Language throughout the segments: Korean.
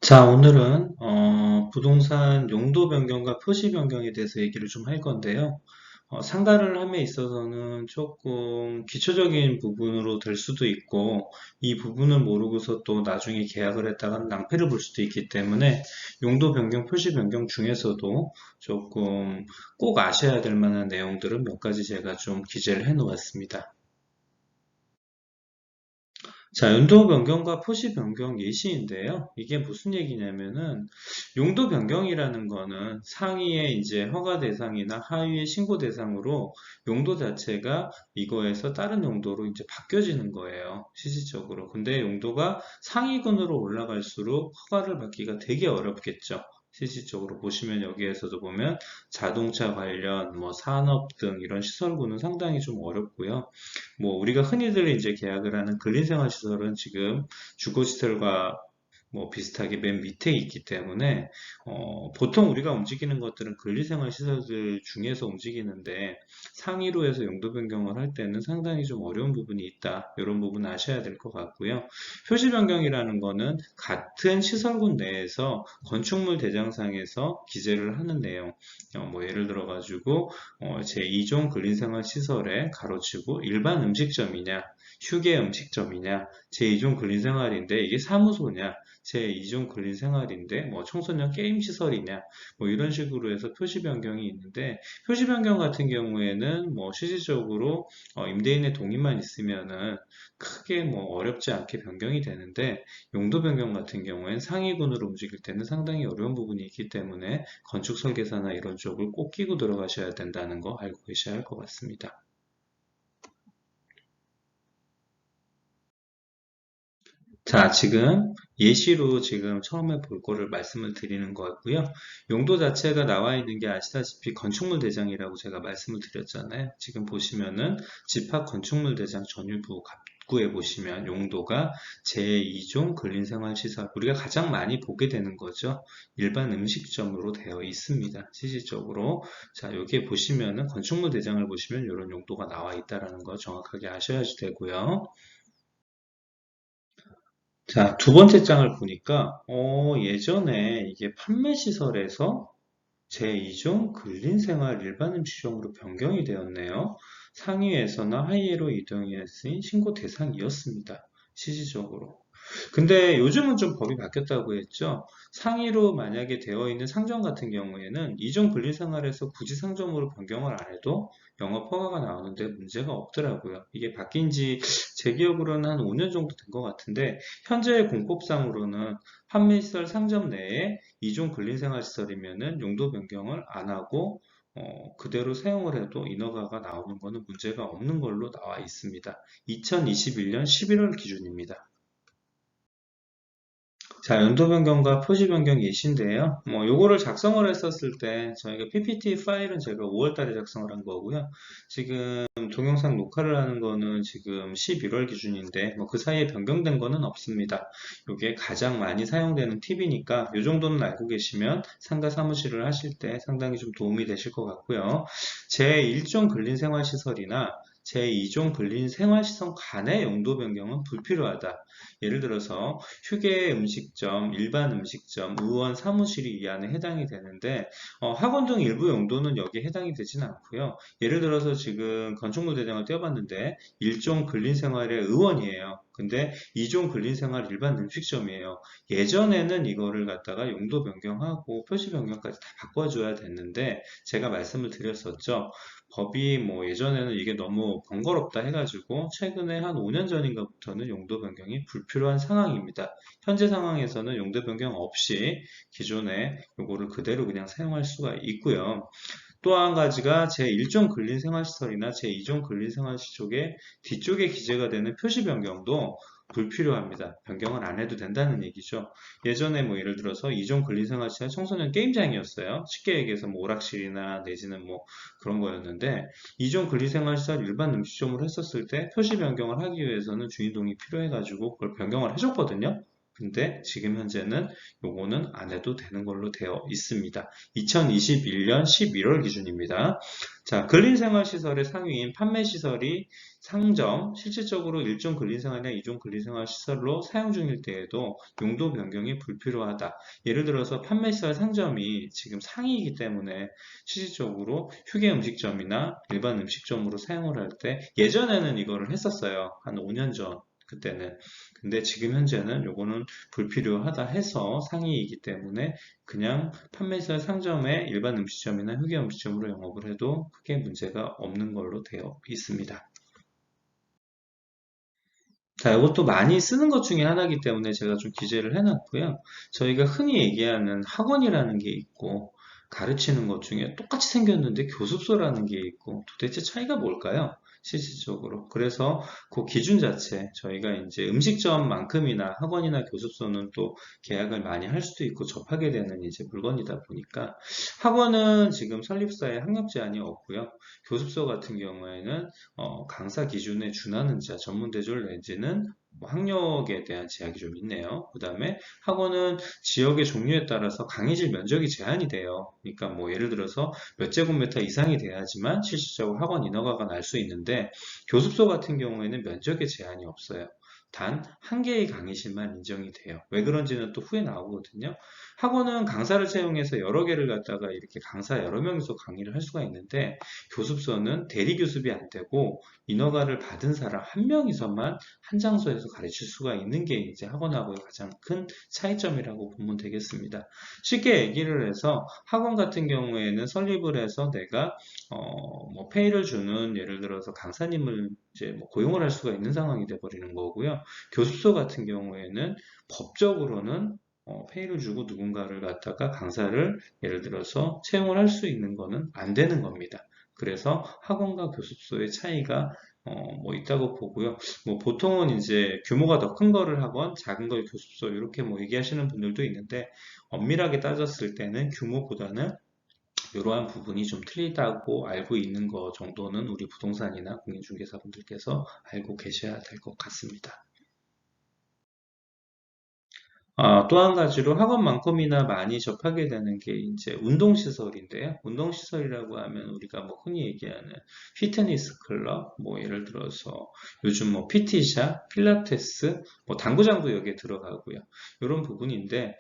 자, 오늘은 부동산 용도 변경과 표시 변경에 대해서 얘기를 좀 할 건데요. 상가를 함에 있어서는 조금 기초적인 부분으로 될 수도 있고, 이 부분을 모르고서 또 나중에 계약을 했다가 낭패를 볼 수도 있기 때문에 용도 변경, 표시 변경 중에서도 조금 꼭 아셔야 될 만한 내용들은 몇 가지 제가 좀 기재를 해 놓았습니다. 자, 용도 변경과 표시 변경 예시인데요. 이게 무슨 얘기냐면은 용도 변경이라는 거는 상위의 이제 허가 대상이나 하위의 신고 대상으로 용도 자체가 이거에서 다른 용도로 이제 바뀌어지는 거예요. 실질적으로. 근데 용도가 상위군으로 올라갈수록 허가를 받기가 되게 어렵겠죠. 실질적으로 보시면 여기에서도 보면 자동차 관련 뭐 산업 등 이런 시설군은 상당히 좀 어렵고요. 뭐 우리가 흔히들 이제 계약을 하는 근린생활시설은 지금 주거시설과 뭐 비슷하게 맨 밑에 있기 때문에 보통 우리가 움직이는 것들은 근린생활 시설들 중에서 움직이는데 상위로 해서 용도 변경을 할 때는 상당히 좀 어려운 부분이 있다. 이런 부분 아셔야 될 것 같고요. 표시 변경이라는 거는 같은 시설군 내에서 건축물 대장상에서 기재를 하는 내용. 뭐 예를 들어 가지고 제2종 근린생활 시설에 가로치고 일반 음식점이냐 휴게 음식점이냐 제2종 근린생활인데 이게 사무소냐 제2종 근린생활인데 뭐 청소년 게임 시설이냐 뭐 이런 식으로 해서 표시 변경이 있는데 표시 변경 같은 경우에는 뭐 실질적으로 임대인의 동의만 있으면은 크게 뭐 어렵지 않게 변경이 되는데 용도 변경 같은 경우엔 상위군으로 움직일 때는 상당히 어려운 부분이 있기 때문에 건축 설계사나 이런 쪽을 꼭 끼고 들어가셔야 된다는 거 알고 계셔야 할 것 같습니다. 자, 지금 예시로 지금 처음에 볼 거를 말씀을 드리는 거고요. 용도 자체가 나와 있는 게 아시다시피 건축물 대장이라고 제가 말씀을 드렸잖아요. 지금 보시면은 집합 건축물 대장 전유부 갑구에 보시면 용도가 제2종 근린생활시설 우리가 가장 많이 보게 되는 거죠. 일반 음식점으로 되어 있습니다. 실질적으로 자, 여기에 보시면은 건축물 대장을 보시면 이런 용도가 나와 있다라는 거 정확하게 아셔야 되고요. 자, 두 번째 장을 보니까, 예전에 이게 판매시설에서 제2종 근린생활 일반 음식점으로 변경이 되었네요. 상위에서나 하위로 이동했으니 신고 대상이었습니다. 실질적으로. 근데 요즘은 좀 법이 바뀌었다고 했죠. 상위로 만약에 되어 있는 상점 같은 경우에는 이종 근린생활에서 굳이 상점으로 변경을 안 해도 영업 허가가 나오는데 문제가 없더라고요. 이게 바뀐 지 제 기억으로는 한 5년 정도 된 것 같은데 현재의 공법상으로는 판매시설 상점 내에 이종 근린생활시설이면은 용도 변경을 안 하고 그대로 사용을 해도 인허가가 나오는 거는 문제가 없는 걸로 나와 있습니다. 2021년 11월 기준입니다. 자, 연도 변경과 표시 변경 예시인데요. 뭐, 요거를 작성을 했었을 때, 저희가 PPT 파일은 제가 5월 달에 작성을 한 거고요. 지금 동영상 녹화를 하는 거는 지금 11월 기준인데, 뭐, 그 사이에 변경된 거는 없습니다. 요게 가장 많이 사용되는 팁이니까, 요 정도는 알고 계시면 상가 사무실을 하실 때 상당히 좀 도움이 되실 것 같고요. 제1종 근린생활시설이나 제2종 근린생활시설 간의 용도 변경은 불필요하다. 예를 들어서 휴게 음식점, 일반 음식점, 의원 사무실이 이 안에 해당이 되는데 학원 등 일부 용도는 여기에 해당이 되지는 않고요. 예를 들어서 지금 건축물 대장을 떼어봤는데 일종 근린생활의 의원이에요. 근데 이종 근린생활 일반 음식점이에요. 예전에는 이거를 갖다가 용도 변경하고 표시 변경까지 다 바꿔줘야 됐는데 제가 말씀을 드렸었죠. 법이 뭐 예전에는 이게 너무 번거롭다 해가지고 최근에 한 5년 전인가부터는 용도 변경이 불필요한 상황입니다. 현재 상황에서는 용도 변경 없이 기존에 요거를 그대로 그냥 사용할 수가 있고요. 또 한 가지가 제1종 근린생활시설이나 제2종 근린생활시설의 뒤쪽에 기재가 되는 표시 변경도 불필요합니다. 변경을 안 해도 된다는 얘기죠. 예전에 뭐 예를 들어서 2종 근린생활시설 청소년 게임장이었어요. 쉽게 얘기해서 뭐 오락실이나 내지는 뭐 그런 거였는데 2종 근린생활시설 일반 음식점으로 했었을 때 표시 변경을 하기 위해서는 주인 동의 필요해가지고 그걸 변경을 해줬거든요. 근데 지금 현재는 요거는 안 해도 되는 걸로 되어 있습니다. 2021년 11월 기준입니다. 자, 근린생활시설의 상위인 판매시설이 상점, 실질적으로 1종 근린생활이나 2종 근린생활시설로 사용 중일 때에도 용도 변경이 불필요하다. 예를 들어서 판매시설 상점이 지금 상위이기 때문에 실질적으로 휴게 음식점이나 일반 음식점으로 사용을 할 때 예전에는 이거를 했었어요. 한 5년 전. 그때는. 근데 지금 현재는 요거는 불필요하다 해서 상위이기 때문에 그냥 판매사 상점의 일반 음식점이나 휴게 음식점으로 영업을 해도 크게 문제가 없는 걸로 되어 있습니다. 자, 이것도 많이 쓰는 것 중에 하나이기 때문에 제가 좀 기재를 해놨고요. 저희가 흔히 얘기하는 학원이라는 게 있고, 가르치는 것 중에 똑같이 생겼는데 교습소라는 게 있고, 도대체 차이가 뭘까요? 실질적으로. 그래서 그 기준 자체, 저희가 이제 음식점만큼이나 학원이나 교습소는 또 계약을 많이 할 수도 있고 접하게 되는 이제 물건이다 보니까, 학원은 지금 설립사에 학력 제한이 없고요. 교습소 같은 경우에는 강사 기준에 준하는지 전문 대졸 내지는 뭐 학력에 대한 제약이 좀 있네요. 그 다음에 학원은 지역의 종류에 따라서 강의실 면적이 제한이 돼요. 그러니까 뭐 예를 들어서 몇 제곱미터 이상이 돼야지만 실질적으로 학원 인허가가 날 수 있는데 교습소 같은 경우에는 면적에 제한이 없어요. 단 한 개의 강의실만 인정이 돼요. 왜 그런지는 또 후에 나오거든요. 학원은 강사를 채용해서 여러 개를 갖다가 이렇게 강사 여러 명이서 강의를 할 수가 있는데 교습소는 대리 교습이 안 되고 인허가를 받은 사람 한 명이서만 한 장소에서 가르칠 수가 있는 게 이제 학원하고의 가장 큰 차이점이라고 보면 되겠습니다. 쉽게 얘기를 해서 학원 같은 경우에는 설립을 해서 내가 뭐 페이를 주는 예를 들어서 강사님을 이제 뭐 고용을 할 수가 있는 상황이 돼 버리는 거고요. 교습소 같은 경우에는 법적으로는 페이를 주고 누군가를 갖다가 강사를 예를 들어서 채용을 할 수 있는 거는 안 되는 겁니다. 그래서 학원과 교습소의 차이가 뭐 있다고 보고요. 뭐 보통은 이제 규모가 더 큰 거를 학원, 작은 걸 교습소 이렇게 뭐 얘기하시는 분들도 있는데 엄밀하게 따졌을 때는 규모보다는 이러한 부분이 좀 틀리다고 알고 있는 거 정도는 우리 부동산이나 공인중개사분들께서 알고 계셔야 될 것 같습니다. 또 한 가지로 학원만큼이나 많이 접하게 되는 게 이제 운동시설인데요. 운동시설이라고 하면 우리가 뭐 흔히 얘기하는 피트니스 클럽, 뭐 예를 들어서 요즘 뭐 PT샵, 필라테스, 뭐 당구장도 여기에 들어가고요. 이런 부분인데,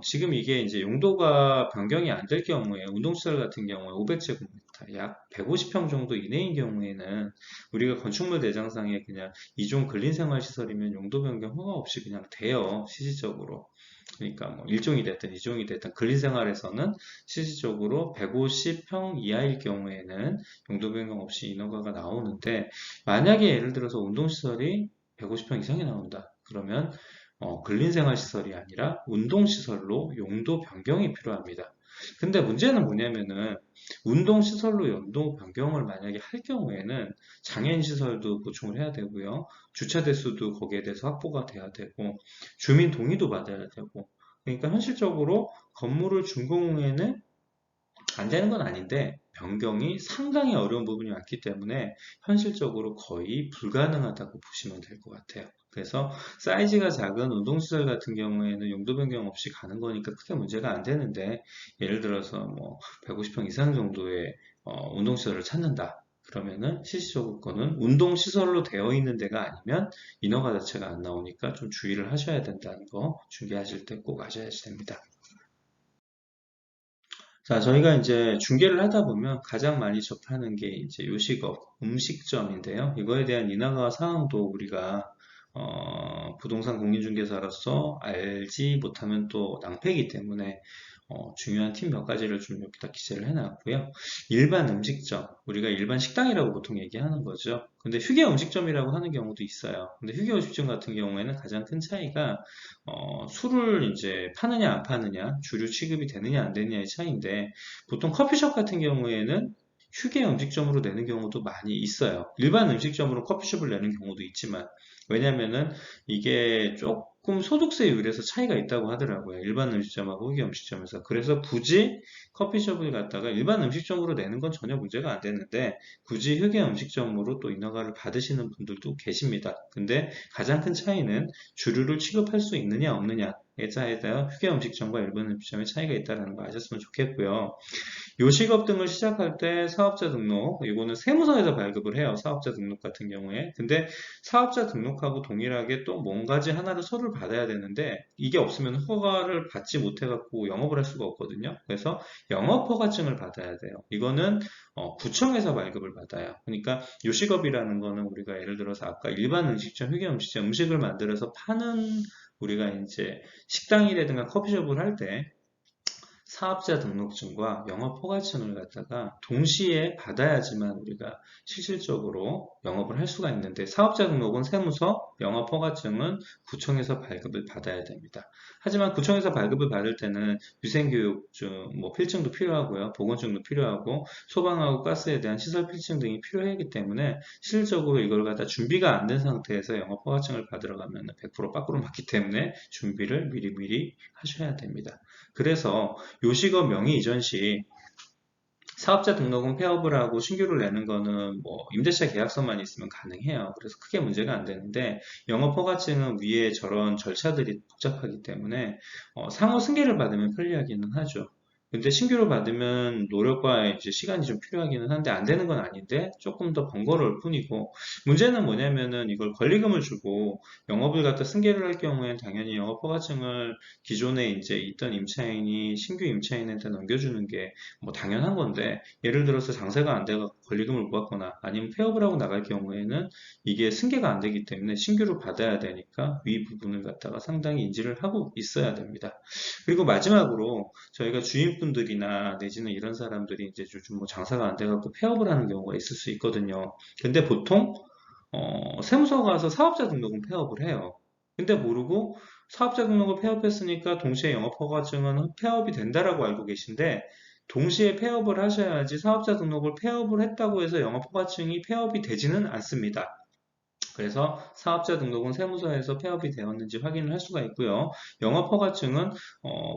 지금 이게 이제 용도가 변경이 안 될 경우에 운동시설 같은 경우에 500제곱미터, 약 150평 정도 이내인 경우에는 우리가 건축물 대장상에 그냥 이종 근린생활시설이면 용도 변경 허가 없이 그냥 돼요. 실질적으로. 그러니까 뭐 1종이 됐든 2종이 됐든 근린생활에서는 실질적으로 150평 이하일 경우에는 용도 변경 없이 인허가가 나오는데 만약에 예를 들어서 운동시설이 150평 이상이 나온다. 그러면 근린생활시설이 아니라 운동시설로 용도 변경이 필요합니다. 근데 문제는 뭐냐면은 운동시설로 용도 변경을 만약에 할 경우에는 장애인 시설도 보충을 해야 되고요. 주차 대수도 거기에 대해서 확보가 돼야 되고 주민 동의도 받아야 되고 그러니까 현실적으로 건물을 준공후에는 안 되는 건 아닌데 변경이 상당히 어려운 부분이 많기 때문에 현실적으로 거의 불가능하다고 보시면 될 것 같아요. 그래서 사이즈가 작은 운동시설 같은 경우에는 용도 변경 없이 가는 거니까 크게 문제가 안 되는데 예를 들어서 뭐 150평 이상 정도의 운동시설을 찾는다. 그러면은 실질적으로 거는 운동시설로 되어 있는 데가 아니면 인허가 자체가 안 나오니까 좀 주의를 하셔야 된다는 거 중개하실 때 꼭 아셔야 됩니다. 자, 저희가 이제 중개를 하다 보면 가장 많이 접하는 게 이제 요식업, 음식점인데요. 이거에 대한 인하가 사항도 우리가 부동산 공인중개사로서 알지 못하면 또 낭패이기 때문에 중요한 팁 몇 가지를 좀 여기다 기재를 해놨고요. 일반 음식점, 우리가 일반 식당이라고 보통 얘기하는 거죠. 근데 휴게 음식점이라고 하는 경우도 있어요. 근데 휴게 음식점 같은 경우에는 가장 큰 차이가 술을 이제 파느냐 안 파느냐, 주류 취급이 되느냐 안 되느냐의 차이인데 보통 커피숍 같은 경우에는 휴게 음식점으로 내는 경우도 많이 있어요. 일반 음식점으로 커피숍을 내는 경우도 있지만 왜냐면은 이게 조금 소득세율에서 차이가 있다고 하더라고요. 일반 음식점하고 후기 음식점에서. 그래서 굳이 커피숍을 갖다가 일반 음식점으로 내는 건 전혀 문제가 안 되는데 굳이 흑의 음식점으로 또 인허가를 받으시는 분들도 계십니다. 근데 가장 큰 차이는 주류를 취급할 수 있느냐 없느냐에 따라 흑의 음식점과 일반 음식점의 차이가 있다는 거 아셨으면 좋겠고요. 요식업 등을 시작할 때 사업자 등록, 이거는 세무서에서 발급을 해요. 사업자 등록 같은 경우에. 근데 사업자 등록하고 동일하게 또 뭔가지 하나를 서류를 받아야 되는데 이게 없으면 허가를 받지 못해갖고 영업을 할 수가 없거든요. 그래서 영업허가증을 받아야 돼요. 이거는 구청에서 발급을 받아요. 그러니까 요식업이라는 거는 우리가 예를 들어서 아까 일반 음식점, 휘게 음식점, 음식을 만들어서 파는 우리가 이제 식당이라든가 커피숍을 할때 사업자 등록증과 영업 허가증을 갖다가 동시에 받아야지만 우리가 실질적으로 영업을 할 수가 있는데 사업자 등록은 세무서, 영업 허가증은 구청에서 발급을 받아야 됩니다. 하지만 구청에서 발급을 받을 때는 위생교육증, 뭐 필증도 필요하고요. 보건증도 필요하고 소방하고 가스에 대한 시설 필증 등이 필요하기 때문에 실질적으로 이걸 갖다 준비가 안 된 상태에서 영업 허가증을 받으러 가면 100% 빠꾸로 맞기 때문에 준비를 미리 하셔야 됩니다. 그래서 요식업 명의 이전 시 사업자 등록은 폐업을 하고 신규를 내는 거는 뭐 임대차 계약서만 있으면 가능해요. 그래서 크게 문제가 안 되는데 영업 허가증은 위에 저런 절차들이 복잡하기 때문에 상호 승계를 받으면 편리하기는 하죠. 근데 신규로 받으면 노력과 이제 시간이 좀 필요하기는 한데 안 되는 건 아닌데 조금 더 번거로울 뿐이고 문제는 뭐냐면은 이걸 권리금을 주고 영업을 갖다 승계를 할 경우에는 당연히 영업 허가증을 기존에 이제 있던 임차인이 신규 임차인한테 넘겨주는 게 뭐 당연한 건데 예를 들어서 장사가 안 돼서 권리금을 못 받거나 아니면 폐업을 하고 나갈 경우에는 이게 승계가 안 되기 때문에 신규로 받아야 되니까 위 부분을 갖다가 상당히 인지를 하고 있어야 됩니다. 그리고 마지막으로 저희가 주인분들이나 내지는 이런 사람들이 이제 요즘 뭐 장사가 안 돼갖고 폐업을 하는 경우가 있을 수 있거든요. 근데 보통 세무서 가서 사업자 등록은 폐업을 해요. 근데 모르고 사업자 등록을 폐업했으니까 동시에 영업허가증은 폐업이 된다라고 알고 계신데 동시에 폐업을 하셔야지 사업자 등록을 폐업을 했다고 해서 영업허가증이 폐업이 되지는 않습니다. 그래서 사업자 등록은 세무서에서 폐업이 되었는지 확인을 할 수가 있고요. 영업허가증은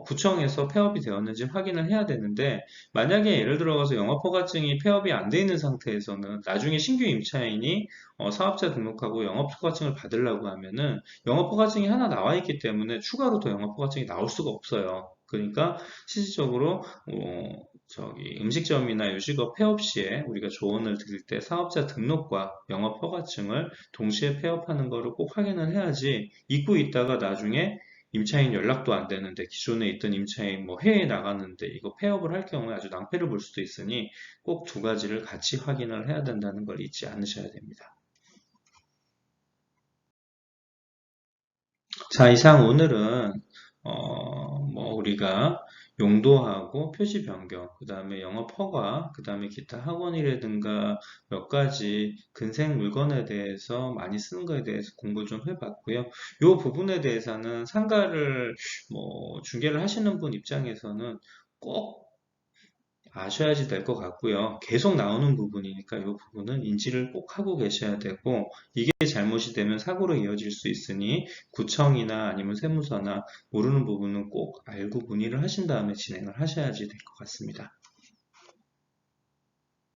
구청에서 폐업이 되었는지 확인을 해야 되는데 만약에 예를 들어서 영업허가증이 폐업이 안 돼 있는 상태에서는 나중에 신규 임차인이 사업자 등록하고 영업허가증을 받으려고 하면은 영업허가증이 하나 나와 있기 때문에 추가로 더 영업허가증이 나올 수가 없어요. 그러니까 실질적으로 저기 음식점이나 요식업 폐업 시에 우리가 조언을 드릴 때 사업자 등록과 영업 허가증을 동시에 폐업하는 거를 꼭 확인을 해야지 잊고 있다가 나중에 임차인 연락도 안 되는데 기존에 있던 임차인 뭐 해외에 나갔는데 이거 폐업을 할 경우에 아주 낭패를 볼 수도 있으니 꼭 두 가지를 같이 확인을 해야 된다는 걸 잊지 않으셔야 됩니다. 자, 이상 오늘은 뭐 우리가 용도하고 표시 변경, 그 다음에 영업 허가, 그 다음에 기타 학원이라든가 몇 가지 근생 물건에 대해서 많이 쓰는 거에 대해서 공부 좀 해봤고요. 이 부분에 대해서는 상가를 뭐 중개를 하시는 분 입장에서는 꼭 아셔야지 될 것 같고요. 계속 나오는 부분이니까 이 부분은 인지를 꼭 하고 계셔야 되고 이게 잘못이 되면 사고로 이어질 수 있으니 구청이나 아니면 세무서나 모르는 부분은 꼭 알고 문의를 하신 다음에 진행을 하셔야지 될 것 같습니다.